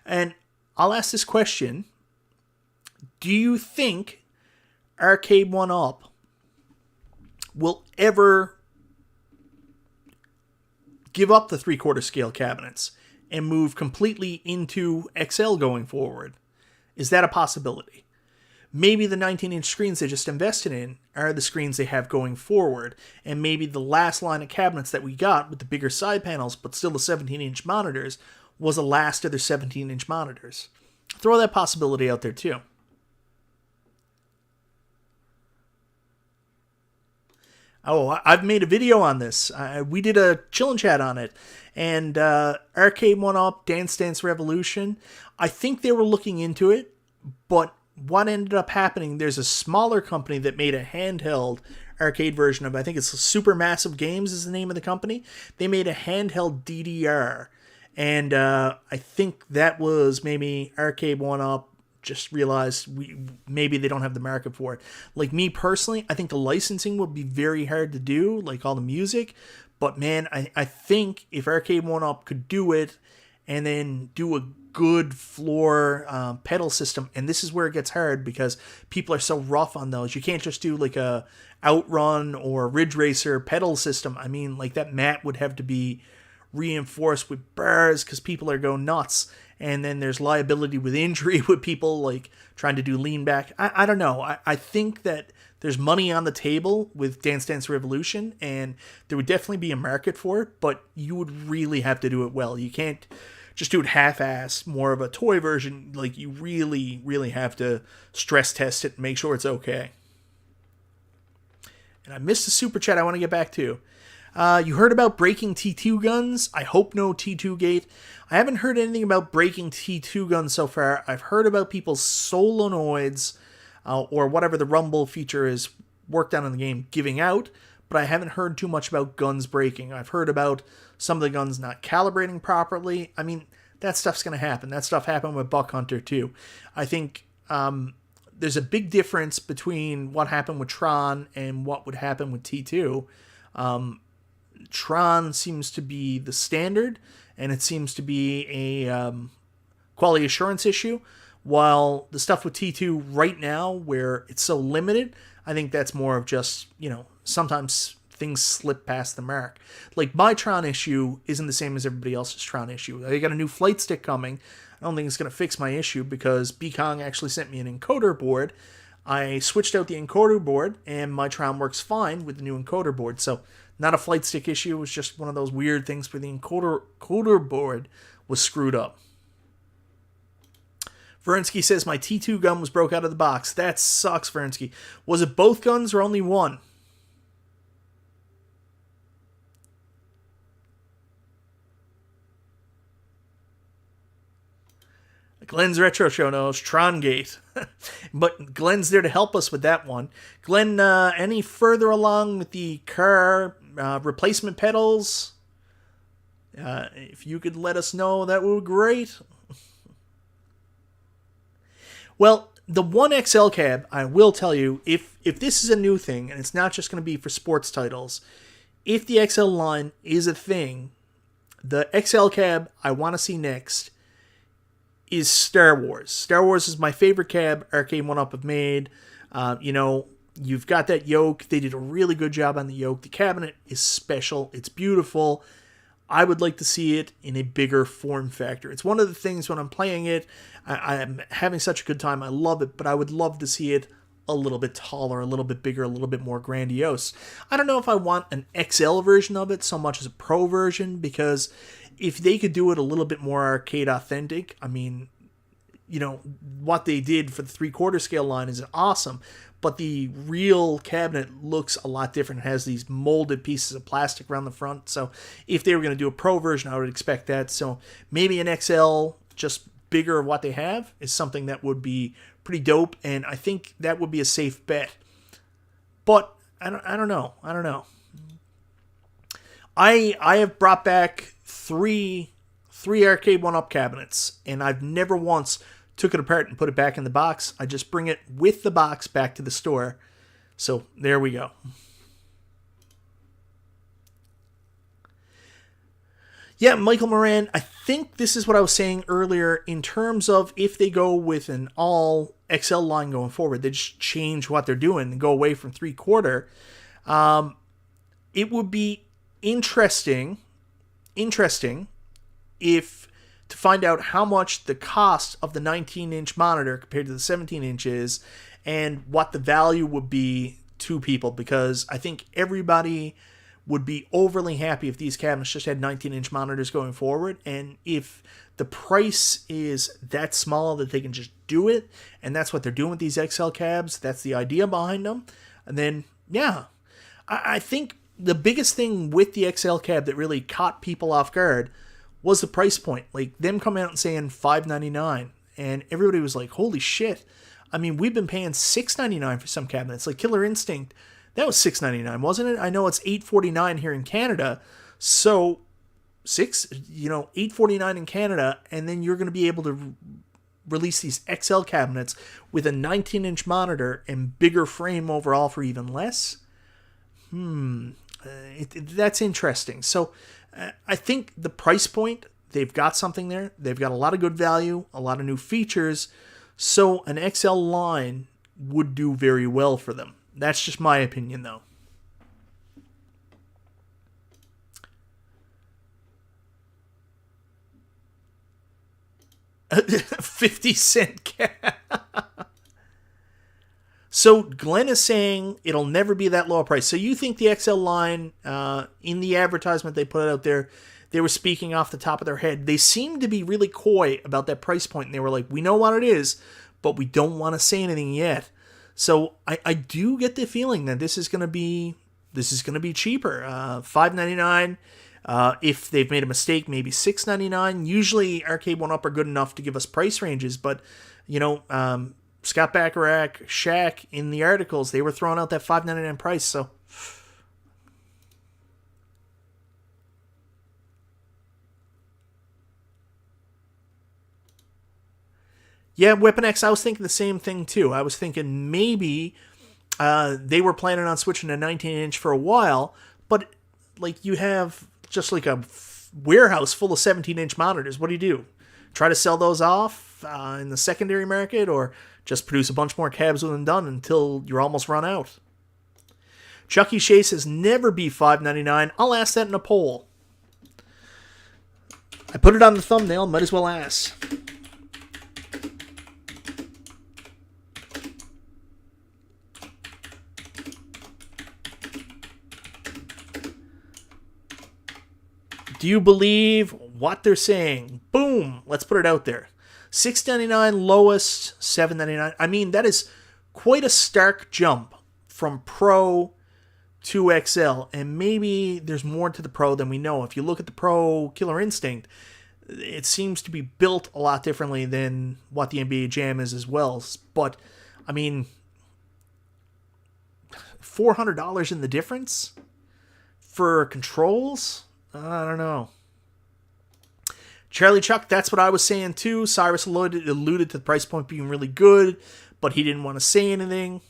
And I'll ask this question. Do you think Arcade1Up will ever give up the 3/4 scale cabinets and move completely into XL going forward? Is that a possibility? Maybe the 19-inch screens they just invested in are the screens they have going forward, and maybe the last line of cabinets that we got with the bigger side panels but still the 17-inch monitors was the last of their 17-inch monitors. Throw that possibility out there too. Oh, I've made a video on this. We did a chill and chat on it. And Arcade1Up, Dance Dance Revolution, I think they were looking into it, but what ended up happening, there's a smaller company that made a handheld arcade version of, I think it's Supermassive Games is the name of the company. They made a handheld DDR. And I think that was maybe Arcade1Up just realized maybe they don't have the market for it. Like me personally, I think the licensing would be very hard to do, like all the music. But man, I think if Arcade1Up could do it and then do a good floor pedal system, and this is where it gets hard because people are so rough on those. You can't just do like a Outrun or Ridge Racer pedal system. I mean, like that mat would have to be reinforced with bars because people are going nuts. And then there's liability with injury with people like trying to do lean back. I don't know. I think that there's money on the table with Dance Dance Revolution, and there would definitely be a market for it, but you would really have to do it well. You can't just do it half-ass, more of a toy version. Like, you really, really have to stress test it and make sure it's okay. And I missed the super chat I want to get back to. You heard about breaking T2 guns? I hope no T2 gate. I haven't heard anything about breaking T2 guns so far. I've heard about people's solenoids, or whatever the rumble feature is worked on in the game, giving out, but I haven't heard too much about guns breaking. I've heard about some of the guns not calibrating properly. I mean, that stuff's going to happen. That stuff happened with Buck Hunter too. I think there's a big difference between what happened with Tron and what would happen with T2. Tron seems to be the standard, and it seems to be a quality assurance issue, while the stuff with T2 right now, where it's so limited, I think that's more of just, sometimes things slip past the mark. Like, my Tron issue isn't the same as everybody else's Tron issue. They got a new flight stick coming. I don't think it's going to fix my issue because B-Kong actually sent me an encoder board. I switched out the encoder board, and my Tron works fine with the new encoder board. So, not a flight stick issue. It was just one of those weird things where the encoder board was screwed up. Verinsky says, my T2 gun was broke out of the box. That sucks, Verinsky. Was it both guns or only one? Glenn's Retro Show knows Trongate. But Glenn's there to help us with that one. Glenn, any further along with the car replacement pedals? If you could let us know, that would be great. Well, the 1XL cab, I will tell you, if this is a new thing, and it's not just going to be for sports titles, if the XL line is a thing, the XL cab I want to see next is Star Wars. Star Wars is my favorite cab Arcade1Up have made. You've got that yoke. They did a really good job on the yoke. The cabinet is special. It's beautiful. I would like to see it in a bigger form factor. It's one of the things when I'm playing it, I'm having such a good time. I love it, but I would love to see it a little bit taller, a little bit bigger, a little bit more grandiose. I don't know if I want an XL version of it so much as a Pro version, because if they could do it a little bit more arcade authentic, I mean, what they did for the 3/4 scale line is awesome, but the real cabinet looks a lot different. It has these molded pieces of plastic around the front. So if they were going to do a Pro version, I would expect that. So maybe an XL, just bigger of what they have, is something that would be pretty dope, and I think that would be a safe bet. But I don't know. I have brought back three Arcade1Up cabinets, and I've never once took it apart and put it back in the box. I just bring it with the box back to the store. So there we go. Yeah, Michael Moran, I think this is what I was saying earlier in terms of if they go with an all XL line going forward, they just change what they're doing and go away from 3/4. It would be interesting if to find out how much the cost of the 19-inch monitor compared to the 17-inch is, and what the value would be to people, because I think everybody would be overly happy if these cabinets just had 19-inch monitors going forward, and if the price is that small that they can just do it, and that's what they're doing with these XL cabs, that's the idea behind them, and then, yeah, I think the biggest thing with the XL cab that really caught people off guard was the price point. Like, them coming out and saying $599, and everybody was like, holy shit. I mean, we've been paying $699 for some cabinets. Like Killer Instinct, that was $699, wasn't it? I know it's $849 here in Canada. So $849 in Canada, and then you're going to be able to release these XL cabinets with a 19-inch monitor and bigger frame overall for even less. That's interesting. So I think the price point, they've got something there. They've got a lot of good value, a lot of new features. So an XL line would do very well for them. That's just my opinion, though. 50-cent cap. So Glenn is saying it'll never be that low a price. So you think the XL line, in the advertisement they put out there, they were speaking off the top of their head. They seemed to be really coy about that price point, and they were like, we know what it is, but we don't want to say anything yet. So I do get the feeling that this is going to be cheaper. $599. If they've made a mistake, maybe $699. Usually Arcade1Up are good enough to give us price ranges, but Scott Bacharach, Shaq, in the articles, they were throwing out that $599 price. So yeah, Weapon X, I was thinking the same thing too. I was thinking maybe they were planning on switching to 19-inch for a while, but like you have just like a warehouse full of 17-inch monitors. What do? Try to sell those off in the secondary market, or just produce a bunch more cabs with them done until you're almost run out? Chucky Shea says never be $599. I'll ask that in a poll. I put it on the thumbnail, might as well ask. Do you believe what they're saying? Boom. Let's put it out there. $699 lowest, $799. I mean, that is quite a stark jump from Pro to XL. And maybe there's more to the Pro than we know. If you look at the Pro Killer Instinct, it seems to be built a lot differently than what the NBA Jam is as well. But, I mean, $400 in the difference for controls? I don't know. Charlie Chuck, that's what I was saying too. Cyrus alluded to the price point being really good, but he didn't want to say anything.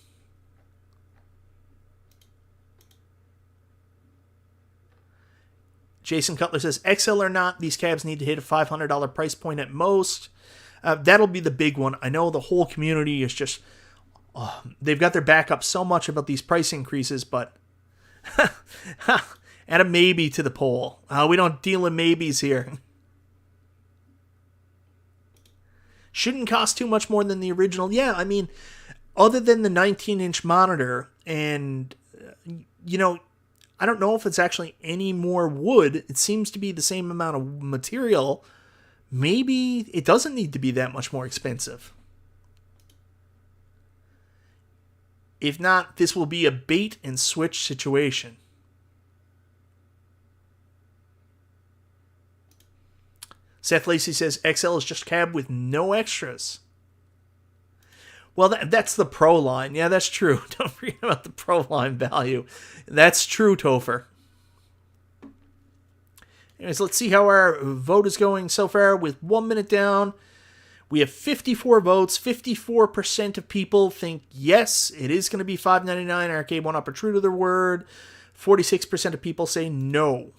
Jason Cutler says, XL or not, these cabs need to hit a $500 price point at most. That'll be the big one. I know the whole community is just, they've got their back up so much about these price increases, but add a maybe to the poll. We don't deal in maybes here. Shouldn't cost too much more than the original. Yeah, I mean, other than the 19-inch monitor, and, you know, I don't know if it's actually any more wood. It seems to be the same amount of material. Maybe it doesn't need to be that much more expensive. If not, this will be a bait and switch situation. Seth Lacey says XL is just a cab with no extras. Well, that's the Pro line. Yeah, that's true. Don't forget about the Pro line value. That's true, Topher. Anyways, let's see how our vote is going so far with 1 minute down. We have 54 votes. 54% of people think, yes, it is going to be $5.99. Arcade1Up are true to their word. 46% of people say no.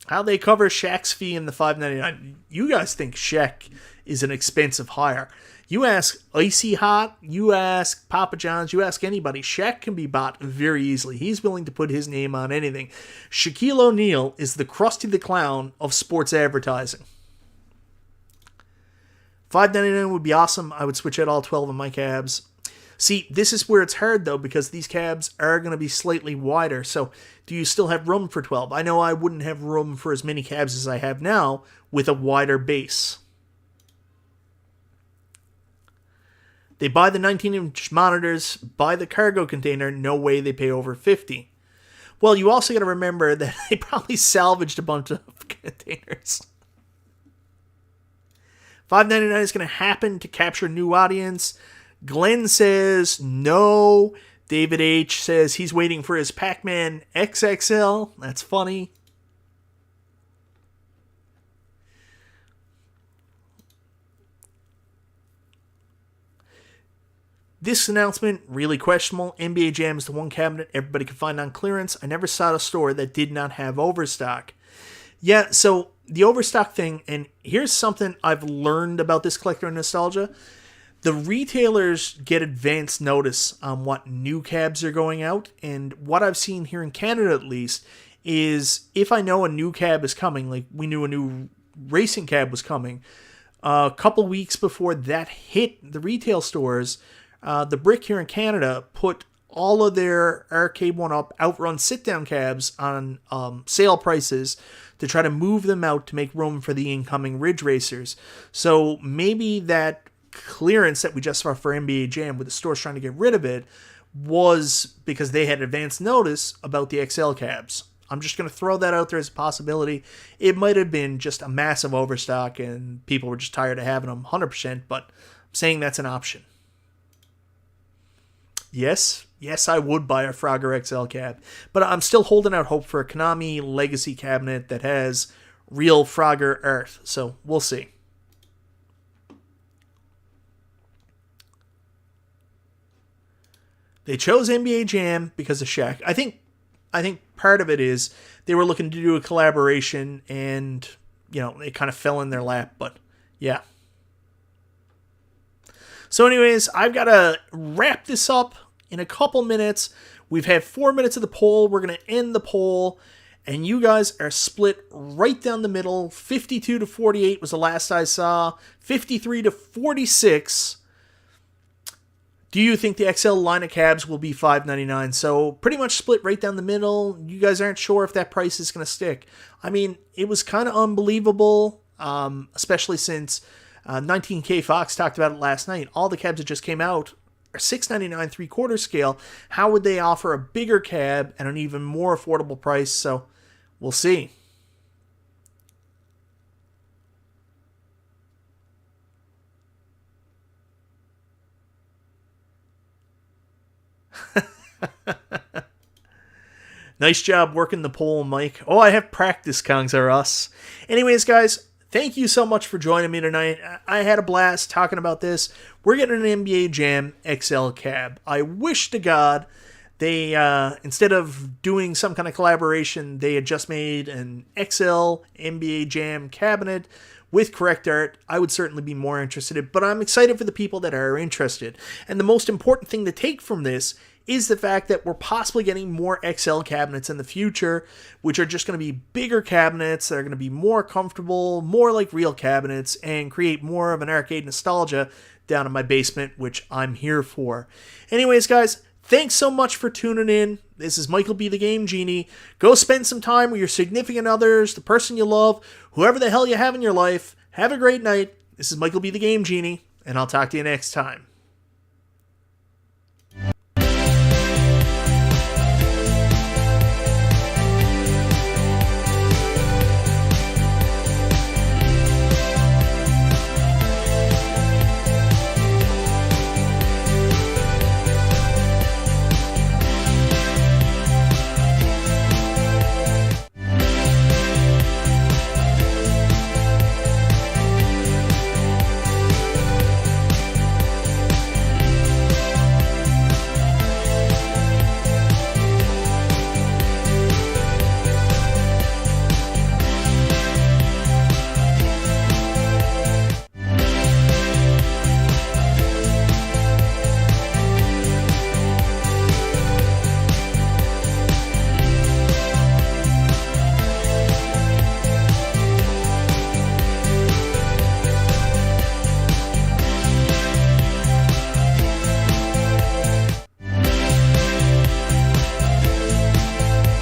How they cover Shaq's fee in the $5.99. You guys think Shaq is an expensive hire. You ask Icy Hot, you ask Papa John's, you ask anybody. Shaq can be bought very easily. He's willing to put his name on anything. Shaquille O'Neal is the Krusty the Clown of sports advertising. $5.99 would be awesome. I would switch out all 12 of my cabs. See, this is where it's hard, though, because these cabs are going to be slightly wider. So, do you still have room for 12? I know I wouldn't have room for as many cabs as I have now with a wider base. They buy the 19-inch monitors, buy the cargo container, no way they pay over $50. Well, you also got to remember that they probably salvaged a bunch of containers. $5.99 is going to happen to capture a new audience. Glenn says no. David H. says he's waiting for his Pac-Man XXL. That's funny. This announcement, really questionable. NBA Jam is the one cabinet everybody can find on clearance. I never saw a store that did not have overstock. Yeah, so the overstock thing, and here's something I've learned about this collector nostalgia. The retailers get advance notice on what new cabs are going out, and what I've seen here in Canada at least is if I know a new cab is coming, like we knew a new racing cab was coming, a couple weeks before that hit the retail stores, the Brick here in Canada put all of their Arcade1Up Outrun sit-down cabs on sale prices to try to move them out to make room for the incoming Ridge Racers. So maybe that clearance that we just saw for NBA Jam with the stores trying to get rid of it was because they had advance notice about the XL cabs. I'm just going to throw that out there as a possibility. It might have been just a massive overstock and people were just tired of having them 100%, but I'm saying that's an option. Yes, I would buy a Frogger XL cab, but I'm still holding out hope for a Konami Legacy cabinet that has real Frogger art, so we'll see. They chose NBA Jam because of Shaq. I think part of it is they were looking to do a collaboration and, you know, it kind of fell in their lap, but yeah. So anyways, I've got to wrap this up in a couple minutes. We've had 4 minutes of the poll. We're going to end the poll, and you guys are split right down the middle. 52 to 48 was the last I saw. 53 to 46. Do you think the XL line of cabs will be $5.99? So pretty much split right down the middle. You guys aren't sure if that price is going to stick. I mean, it was kind of unbelievable, especially since 19K Fox talked about it last night. All the cabs that just came out, or $699 3/4 scale, how would they offer a bigger cab at an even more affordable price? So we'll see. Nice job working the poll, Mike. Oh, I have practice, Kongs R Us. Anyways, guys, thank you so much for joining me tonight. I had a blast talking about this. We're getting an NBA Jam XL cab. I wish to God they, instead of doing some kind of collaboration, they had just made an XL NBA Jam cabinet with correct art. I would certainly be more interested, but I'm excited for the people that are interested. And the most important thing to take from this is the fact that we're possibly getting more XL cabinets in the future, which are just going to be bigger cabinets that are going to be more comfortable, more like real cabinets, and create more of an arcade nostalgia down in my basement, which I'm here for. Anyways, guys, thanks so much for tuning in. This is Michael B. the Game Genie. Go spend some time with your significant others, the person you love, whoever the hell you have in your life. Have a great night. This is Michael B. the Game Genie, and I'll talk to you next time.